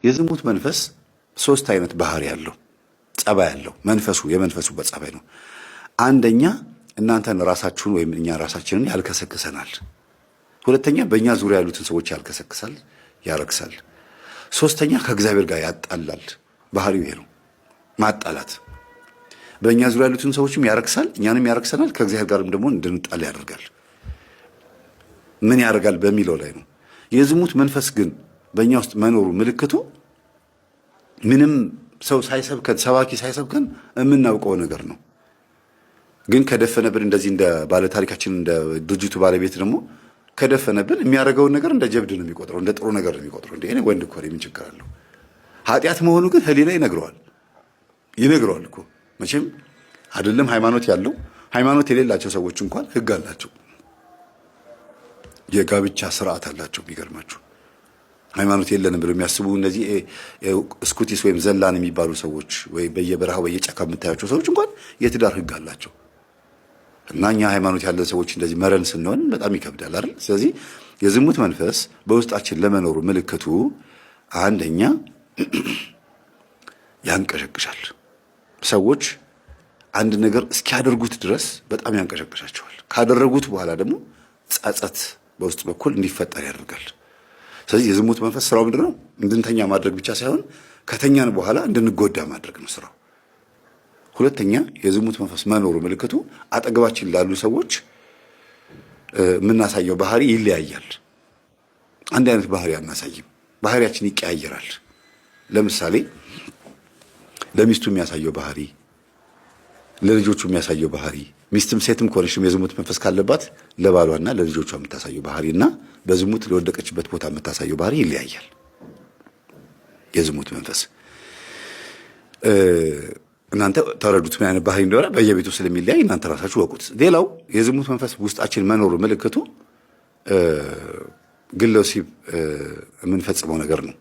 የዝሙት መንፈስ ሶስት አይነት ባህሪ ያለው ጸባይ ያለው መንፈሱ የመንፈሱ በጸባይ ነው። አንደኛ እናንተን ራሳችሁን ወይም እኛ ራሳችንን ያልከሰክሰናል። ሁለተኛ በእኛ ዙሪያ ያሉትን ሰዎች ያልከሰክሳል፣ ያረክሳል። ሶስተኛ ከእግዚአብሔር ጋር ያጣላል። ባህሪው ይሄ ነው፣ ማጣላት። በእኛ ዙሪያ ያሉትን ሰዎችም ያረክሳል፣ እኛንም ያረክሰናል፣ ከእግዚአብሔር ጋርም ደግሞ እንድንጣላ ያደርጋል። ምን ያደርጋል በሚለው ላይ ነው። የዝሙት መንፈስ ግን በእኛ ውስጥ መኖሩ ምልክቱ ምንም ሰው ሳይሰብከን ሰባኪ ሳይሰብከን የምናውቀው ነገር ነው። ግን ከደፈነብን እንደዚህ እንደ ባለ ታሪካችን እንደ ድርጅቱ ባለቤት ደግሞ ከደፈነብን የሚያደርገውን ነገር እንደ ጀብድ ነው የሚቆጥረው፣ እንደ ጥሩ ነገር ነው የሚቆጥረው። እንደ እኔ ወንድ እኮ ምን ችግር አለው? ኃጢአት መሆኑ ግን ህሊና ይነግረዋል እኮ መቼም አይደለም። ሃይማኖት ያለው ሃይማኖት የሌላቸው ሰዎች እንኳን ህግ አላቸው፣ የጋብቻ ስርዓት አላቸው። የሚገርማችሁ ሃይማኖት የለንም ብለው የሚያስቡ እነዚህ ስኩቲስ ወይም ዘላን የሚባሉ ሰዎች ወይ በየበረሃው በየጫካ የምታያቸው ሰዎች እንኳን የትዳር ህግ አላቸው። እና እኛ ሃይማኖት ያለን ሰዎች እንደዚህ መረን ስንሆን በጣም ይከብዳል አይደል? ስለዚህ የዝሙት መንፈስ በውስጣችን ለመኖሩ ምልክቱ አንደኛ ያንቀሸቅሻል። ሰዎች አንድ ነገር እስኪያደርጉት ድረስ በጣም ያንቀሸቅሻቸዋል። ካደረጉት በኋላ ደግሞ ጸጸት በውስጥ በኩል እንዲፈጠር ያደርጋል። ስለዚህ የዝሙት መንፈስ ስራው ምንድነው? እንድንተኛ ማድረግ ብቻ ሳይሆን ከተኛን በኋላ እንድንጎዳ ማድረግ ነው ስራው። ሁለተኛ የዝሙት መንፈስ መኖሩ ምልክቱ አጠገባችን ላሉ ሰዎች የምናሳየው ባህሪ ይለያያል። አንድ አይነት ባህሪ አናሳይም፣ ባህሪያችን ይቀያየራል። ለምሳሌ ለሚስቱ የሚያሳየው ባህሪ፣ ለልጆቹ የሚያሳየው ባህሪ፣ ሚስትም ሴትም ከሆነችም የዝሙት መንፈስ ካለባት ለባሏና ለልጆቿ የምታሳየው ባህሪና በዝሙት ለወደቀችበት ቦታ የምታሳየው ባህሪ ይለያያል። የዝሙት መንፈስ እናንተ ተረዱት ምን አይነት ባህሪ እንደሆነ በየቤቱ ስለሚለያይ እናንተ ራሳችሁ ወቁት። ሌላው የዝሙት መንፈስ ውስጣችን መኖሩ ምልክቱ ግለ ወሲብ የምንፈጽመው ነገር ነው።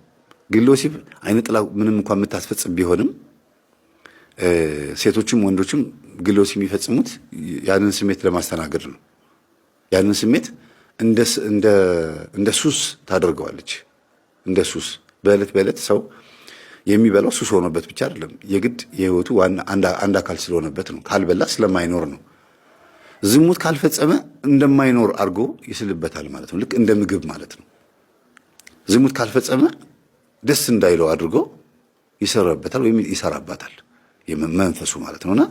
ግለ ወሲብ አይነ ጥላ ምንም እንኳን የምታስፈጽም ቢሆንም ሴቶችም ወንዶችም ግለ ወሲብ የሚፈጽሙት ያንን ስሜት ለማስተናገድ ነው። ያንን ስሜት እንደ ሱስ ታደርገዋለች። እንደ ሱስ በዕለት በዕለት ሰው የሚበላው ሱስ ሆኖበት ብቻ አይደለም፣ የግድ የህይወቱ አንድ አካል ስለሆነበት ነው። ካልበላ ስለማይኖር ነው። ዝሙት ካልፈጸመ እንደማይኖር አድርጎ ይስልበታል ማለት ነው። ልክ እንደ ምግብ ማለት ነው። ዝሙት ካልፈጸመ ደስ እንዳይለው አድርጎ ይሰራበታል ወይም ይሰራባታል መንፈሱ ማለት ነውና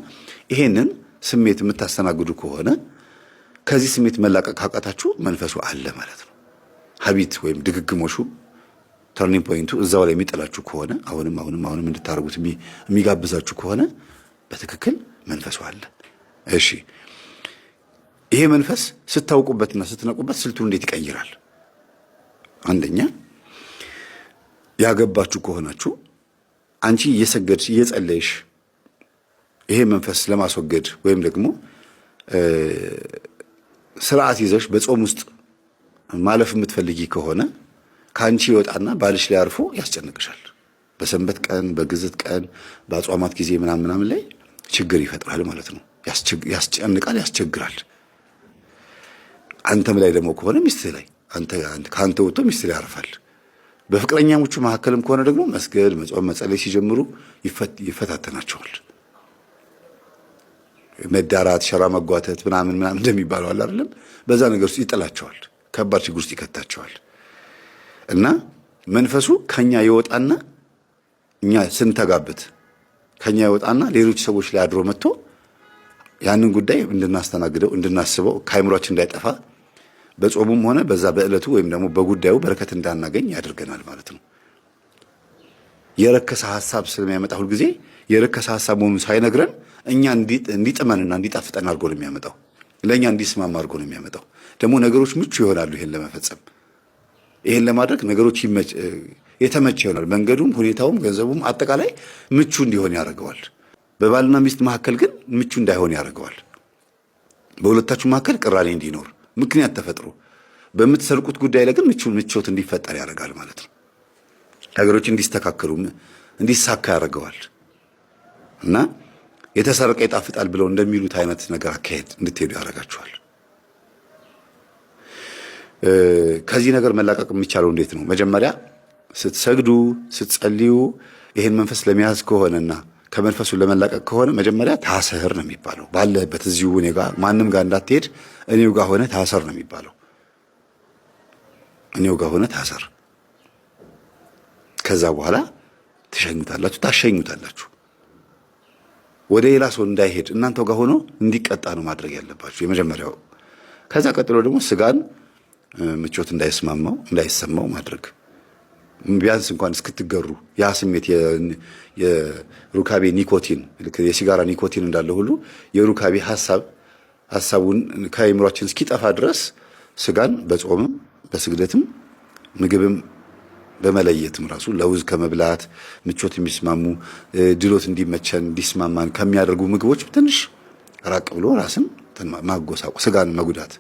ይሄንን ስሜት የምታስተናግዱ ከሆነ ከዚህ ስሜት መላቀቅ ካቃታችሁ መንፈሱ አለ ማለት ነው። ሀቢት ወይም ድግግሞሹ ተርኒንግ ፖይንቱ እዛው ላይ የሚጥላችሁ ከሆነ አሁንም እንድታረጉት የሚጋብዛችሁ ከሆነ በትክክል መንፈሱ አለ። እሺ፣ ይሄ መንፈስ ስታውቁበትና ስትነቁበት ስልቱን እንዴት ይቀይራል? አንደኛ ያገባችሁ ከሆናችሁ አንቺ እየሰገድሽ እየጸለይሽ ይሄ መንፈስ ለማስወገድ ወይም ደግሞ ስርዓት ይዘሽ በጾም ውስጥ ማለፍ የምትፈልጊ ከሆነ ከአንቺ ይወጣና ባልሽ ላይ አርፎ ያስጨንቅሻል። በሰንበት ቀን፣ በግዝት ቀን፣ በአጽዋማት ጊዜ ምናምን ላይ ችግር ይፈጥራል ማለት ነው። ያስጨንቃል፣ ያስቸግራል። አንተም ላይ ደግሞ ከሆነ ሚስትህ ላይ ከአንተ ወጥቶ ሚስትህ ላይ ያርፋል። በፍቅረኛሞቹ መካከልም ከሆነ ደግሞ መስገድ፣ መጾም፣ መጸለይ ሲጀምሩ ይፈታተናቸዋል። መዳራት፣ ሸራ መጓተት ምናምን እንደሚባለው አለ አይደለም? በዛ ነገር ውስጥ ይጥላቸዋል፣ ከባድ ችግር ውስጥ ይከታቸዋል። እና መንፈሱ ከኛ ይወጣና እኛ ስንተጋበት ከኛ ይወጣና ሌሎች ሰዎች ላይ አድሮ መጥቶ ያንን ጉዳይ እንድናስተናግደው እንድናስበው ከአይምሯችን እንዳይጠፋ በጾሙም ሆነ በዛ በዕለቱ ወይም ደግሞ በጉዳዩ በረከት እንዳናገኝ ያደርገናል ማለት ነው። የረከሰ ሐሳብ ስለሚያመጣ ሁልጊዜ የረከሰ ሐሳብ መሆኑን ሳይነግረን እኛ እንዲጥመንና እንዲጣፍጠን አድርጎ ነው የሚያመጣው። ለእኛ እንዲስማማ አድርጎ ነው የሚያመጣው። ደግሞ ነገሮች ምቹ ይሆናሉ። ይሄን ለመፈጸም ይሄን ለማድረግ ነገሮች የተመቸ ይሆናል። መንገዱም፣ ሁኔታውም፣ ገንዘቡም አጠቃላይ ምቹ እንዲሆን ያደርገዋል። በባልና ሚስት መካከል ግን ምቹ እንዳይሆን ያደርገዋል። በሁለታችሁ መካከል ቅራኔ እንዲኖር ምክንያት ተፈጥሮ በምትሰርቁት ጉዳይ ላይ ግን ምቾት እንዲፈጠር ያደርጋል ማለት ነው። ነገሮች እንዲስተካከሉ እንዲሳካ ያደርገዋል። እና የተሰረቀ ይጣፍጣል ብለው እንደሚሉት አይነት ነገር አካሄድ እንድትሄዱ ያደርጋችኋል። ከዚህ ነገር መላቀቅ የሚቻለው እንዴት ነው? መጀመሪያ ስትሰግዱ ስትጸልዩ ይሄን መንፈስ ለመያዝ ከሆነና ከመንፈሱ ለመላቀቅ ከሆነ መጀመሪያ ታሰር ነው የሚባለው። ባለበት እዚሁ እኔ ጋር ማንም ጋር እንዳትሄድ እኔው ጋር ሆነ ታሰር ነው የሚባለው። እኔው ጋር ሆነ ታሰር። ከዛ በኋላ ታሸኙታላችሁ። ወደ ሌላ ሰው እንዳይሄድ እናንተው ጋር ሆኖ እንዲቀጣ ነው ማድረግ ያለባችሁ የመጀመሪያው። ከዛ ቀጥሎ ደግሞ ስጋን ምቾት እንዳይሰማው ማድረግ ቢያንስ እንኳን እስክትገሩ ያ ስሜት የሩካቤ ኒኮቲን የሲጋራ ኒኮቲን እንዳለ ሁሉ የሩካቤ ሐሳቡን ከአእምሯችን እስኪጠፋ ድረስ ስጋን በጾምም በስግደትም ምግብም በመለየትም ራሱ ለውዝ ከመብላት ምቾት የሚስማሙ ድሎት እንዲመቸን እንዲስማማን ከሚያደርጉ ምግቦች ትንሽ ራቅ ብሎ ራስን ማጎሳቆ ስጋን መጉዳት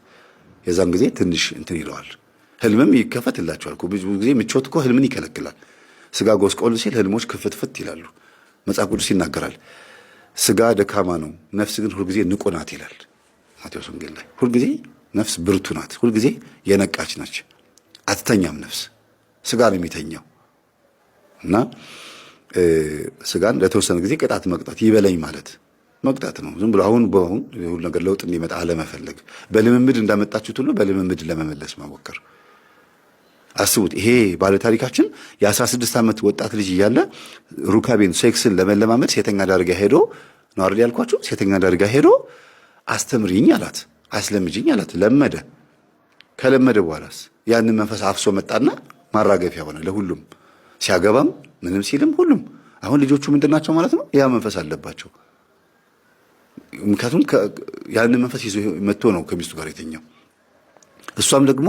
የዛን ጊዜ ትንሽ እንትን ይለዋል። ህልምም ይከፈትላቸዋል። ብዙ ጊዜ ምቾት እኮ ህልምን ይከለክላል። ስጋ ጎስቆል ሲል ህልሞች ክፍትፍት ይላሉ። መጽሐፍ ቅዱስ ይናገራል። ስጋ ደካማ ነው፣ ነፍስ ግን ሁልጊዜ ንቁ ናት ይላል ማቴዎስ ወንጌል ላይ። ሁልጊዜ ነፍስ ብርቱ ናት፣ ሁልጊዜ የነቃች ናች፣ አትተኛም ነፍስ። ስጋ ነው የሚተኛው እና ስጋን ለተወሰነ ጊዜ ቅጣት መቅጣት ይበለኝ ማለት መቅጣት ነው። ዝም ብሎ አሁን ሁሉ ነገር ለውጥ እንዲመጣ አለመፈለግ፣ በልምምድ እንዳመጣችሁት ሁሉ በልምምድ ለመመለስ መሞከር። አስቡት፣ ይሄ ባለ ታሪካችን የ16 ዓመት ወጣት ልጅ እያለ ሩካቤን ሴክስን ለመለማመድ ሴተኛ ዳርጋ ሄዶ ነው አይደል ያልኳችሁ? ሴተኛ ዳርጋ ሄዶ አስተምሪኝ አላት፣ አስለምጂኝ አላት። ለመደ። ከለመደ በኋላስ ያንን መንፈስ አፍሶ መጣና ማራገፊያ ሆነ ለሁሉም። ሲያገባም ምንም ሲልም ሁሉም አሁን ልጆቹ ምንድናቸው ማለት ነው? ያ መንፈስ አለባቸው። ምክንያቱም ያንን መንፈስ ይዞ መጥቶ ነው ከሚስቱ ጋር የተኛው። እሷም ደግሞ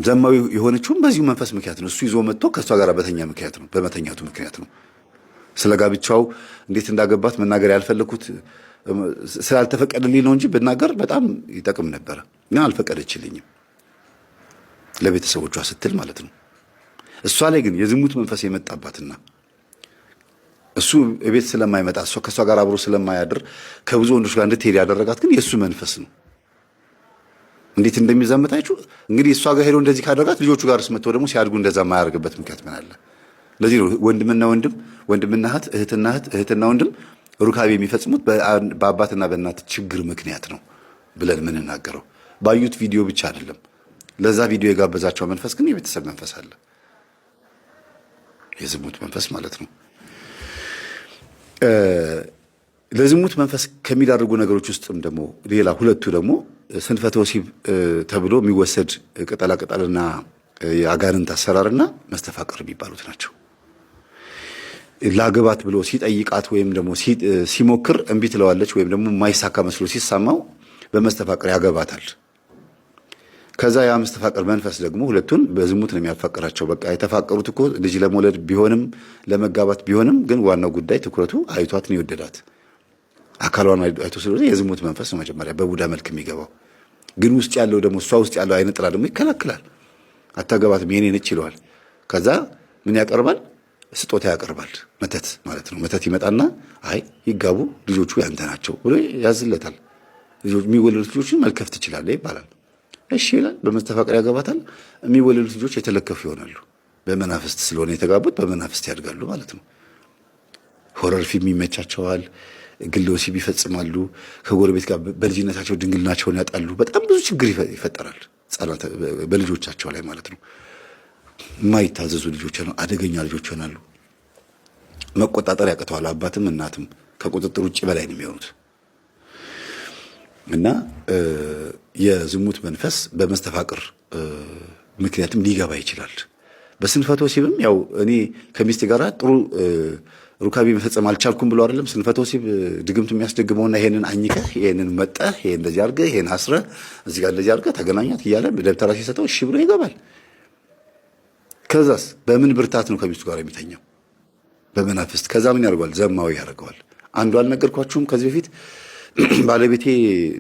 ዘማዊ የሆነችውም በዚሁ መንፈስ ምክንያት ነው። እሱ ይዞ መጥቶ ከእሷ ጋር በመተኛቱ ምክንያት ነው። ስለ ጋብቻው እንዴት እንዳገባት መናገር ያልፈለኩት ስላልተፈቀደልኝ ነው እንጂ ብናገር በጣም ይጠቅም ነበረ። ግን አልፈቀደችልኝም፣ ለቤተሰቦቿ ስትል ማለት ነው። እሷ ላይ ግን የዝሙት መንፈስ የመጣባትና እሱ እቤት ስለማይመጣ እሷ ከእሷ ጋር አብሮ ስለማያድር ከብዙ ወንዶች ጋር እንድትሄድ ያደረጋት ግን የእሱ መንፈስ ነው። እንዴት እንደሚዛመታችሁ እንግዲህ እሷ ጋር ሄዶ እንደዚህ ካደረጋት ልጆቹ ጋር ስመጥቶ ደግሞ ሲያድጉ እንደዛ የማያደርግበት ምክንያት ምን አለ? ለዚህ ነው ወንድምና ወንድም፣ ወንድምና እህት፣ እህትና እህት፣ እህትና ወንድም ሩካቤ የሚፈጽሙት በአባትና በእናት ችግር ምክንያት ነው ብለን የምንናገረው። ባዩት ቪዲዮ ብቻ አይደለም። ለዛ ቪዲዮ የጋበዛቸው መንፈስ ግን የቤተሰብ መንፈስ አለ፣ የዝሙት መንፈስ ማለት ነው። ለዝሙት መንፈስ ከሚዳርጉ ነገሮች ውስጥም ደግሞ ሌላ ሁለቱ ደግሞ ስንፈተ ወሲብ ተብሎ የሚወሰድ ቅጠላቅጠልና የአጋንንት አሰራርና መስተፋቅር የሚባሉት ናቸው። ላገባት ብሎ ሲጠይቃት ወይም ደግሞ ሲሞክር እምቢ ትለዋለች፣ ወይም ደግሞ የማይሳካ መስሎ ሲሰማው በመስተፋቅር ያገባታል። ከዛ ያ መስተፋቅር መንፈስ ደግሞ ሁለቱን በዝሙት ነው የሚያፋቅራቸው። በቃ የተፋቀሩት እኮ ልጅ ለመውለድ ቢሆንም ለመጋባት ቢሆንም ግን ዋናው ጉዳይ ትኩረቱ አይቷት ነው የወደዳት። አካሏን አይቶ ስለሆነ የዝሙት መንፈስ ነው መጀመሪያ በቡዳ መልክ የሚገባው። ግን ውስጥ ያለው ደግሞ እሷ ውስጥ ያለው አይነ ጥላ ደግሞ ይከላከላል። አታገባትም የኔ ነች ይለዋል። ከዛ ምን ያቀርባል? ስጦታ ያቀርባል። መተት ማለት ነው። መተት ይመጣና አይ ይጋቡ ልጆቹ ያንተ ናቸው ብሎ ያዝለታል። የሚወለዱት ልጆችን መልከፍ ትችላለህ ይባላል። እሺ ይላል። በመስተፋቅር ያገባታል። የሚወለዱት ልጆች የተለከፉ ይሆናሉ። በመናፍስት ስለሆነ የተጋቡት በመናፍስት ያድጋሉ ማለት ነው። ሆረር ፊልም ይመቻቸዋል። ግለ ወሲብ ይፈጽማሉ። ከጎረቤት ጋር በልጅነታቸው ድንግልናቸውን ያጣሉ። በጣም ብዙ ችግር ይፈጠራል በልጆቻቸው ላይ ማለት ነው። የማይታዘዙ ልጆች ነው፣ አደገኛ ልጆች ይሆናሉ። መቆጣጠር ያቅተዋል። አባትም እናትም ከቁጥጥር ውጭ በላይ ነው የሚሆኑት። እና የዝሙት መንፈስ በመስተፋቅር ምክንያትም ሊገባ ይችላል። በስንፈተ ወሲብም ያው እኔ ከሚስቴ ጋር ጥሩ ሩካቤ መፈጸም አልቻልኩም ብሎ አይደለም ስንፈተ ወሲብ ድግምት የሚያስደግመውና ይሄንን አኝከህ ይሄንን መጠህ ይሄን እንደዚህ አድርገህ ይሄን አስረህ እዚህ ጋር እንደዚህ አድርገህ ተገናኛት እያለ ደብተራ ሲሰጠው እሺ ብሎ ይገባል። ከዛስ በምን ብርታት ነው ከሚስቱ ጋር የሚተኛው? በመናፍስት። ከዛ ምን ያደርገዋል? ዘማዊ ያደርገዋል። አንዱ አልነገርኳችሁም ከዚህ በፊት ባለቤቴ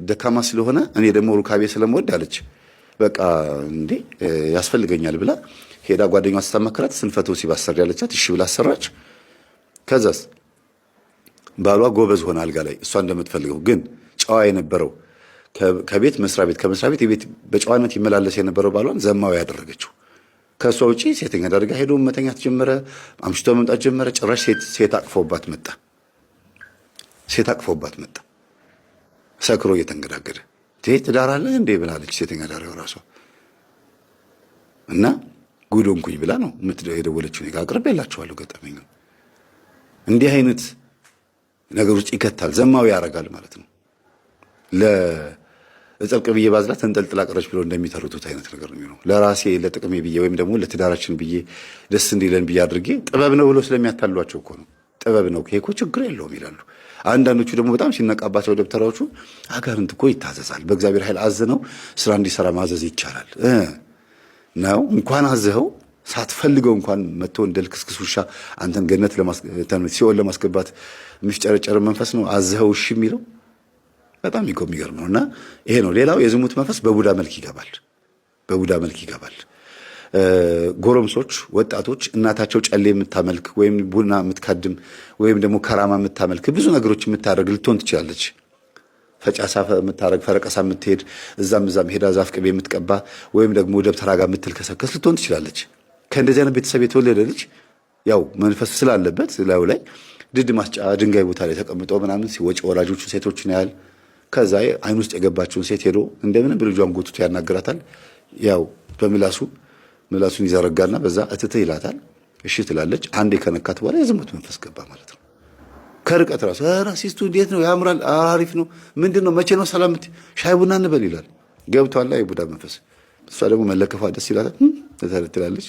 ደካማ ስለሆነ እኔ ደግሞ ሩካቤ ስለምወድ አለች። በቃ እንዴ ያስፈልገኛል ብላ ሄዳ ጓደኛዋ ስታመክራት ስንፈተ ወሲብ አሰሪ ያለቻት፣ እሺ ብላ አሰራች። ከዛስ ባሏ ጎበዝ ሆነ አልጋ ላይ እሷ እንደምትፈልገው። ግን ጨዋ የነበረው ከቤት መስሪያ ቤት ከመስሪያ ቤት የቤት በጨዋነት ይመላለስ የነበረው ባሏን ዘማዊ ያደረገችው። ከእሷ ውጪ ሴተኛ አዳሪ ጋር ሄዶ መተኛት ጀመረ። አምሽቶ መምጣት ጀመረ። ጭራሽ ሴት አቅፎባት መጣ። ሰክሮ እየተንገዳገደ ትዳር አለ እንዴ ብላለች ሴተኛ አዳሪው ራሷ። እና ጉድ ሆንኩኝ ብላ ነው የደወለችው። እኔ ጋር አቅርቤላችኋለሁ ገጠመኝ። እንዲህ አይነት ነገር ውስጥ ይከታል፣ ዘማዊ ያደርጋል ማለት ነው። ለጸብቅ ብዬ ባዝላ ተንጠልጥላ ቀረች ብሎ እንደሚተርቱት አይነት ነገር ነው የሚሆነው። ለራሴ ለጥቅሜ ብዬ ወይም ደግሞ ለትዳራችን ብዬ ደስ እንዲለን ብዬ አድርጌ ጥበብ ነው ብሎ ስለሚያታሏቸው እኮ ነው። ጥበብ ነው ይሄ እኮ ችግር የለውም ይላሉ። አንዳንዶቹ ደግሞ በጣም ሲነቃባቸው ደብተራዎቹ አጋንንት እኮ ይታዘዛል፣ በእግዚአብሔር ኃይል አዝነው ስራ እንዲሰራ ማዘዝ ይቻላል ነው። እንኳን አዘኸው ሳትፈልገው እንኳን መጥቶ እንደ ልክስክስ ውሻ አንተን ገነት ሲኦል ለማስገባት የሚፍጨረጨር መንፈስ ነው አዘኸው እሺ የሚለው። በጣም የሚገርም ነው። እና ይሄ ነው። ሌላው የዝሙት መንፈስ በቡዳ መልክ ይገባል። ጎረምሶች፣ ወጣቶች እናታቸው ጨሌ የምታመልክ ወይም ቡና የምትካድም ወይም ደግሞ ከራማ የምታመልክ ብዙ ነገሮች የምታደርግ ልትሆን ትችላለች። ፈጫሳ የምታደርግ ፈረቀሳ የምትሄድ እዛም ሄዳ ዛፍ ቅቤ የምትቀባ ወይም ደግሞ ደብተራ ጋር የምትልከሰከስ ልትሆን ትችላለች። ከእንደዚህ አይነት ቤተሰብ የተወለደ ልጅ ያው መንፈስ ስላለበት ላዩ ላይ ድድ ማስጫ ድንጋይ ቦታ ላይ ተቀምጦ ምናምን ሲወጭ ወላጆቹ ሴቶችን ያህል ከዛ አይን ውስጥ የገባችውን ሴት ሄዶ እንደምንም ብልጇን ጎትቶ ያናግራታል። ያው ምላሱን ይዘረጋና በዛ እትትህ ይላታል። እሺ ትላለች። አንዴ ከነካት በኋላ የዝሙት መንፈስ ገባ ማለት ነው። ከርቀት ራሱ ሲስቱ እንዴት ነው ያምራል፣ አሪፍ ነው፣ ምንድን ነው መቼ ነው ሰላም ሻይ ቡና እንበል ይላል። ገብቷል የቡዳ መንፈስ። እሷ ደግሞ መለከፏ ደስ ይላታል ትላለች።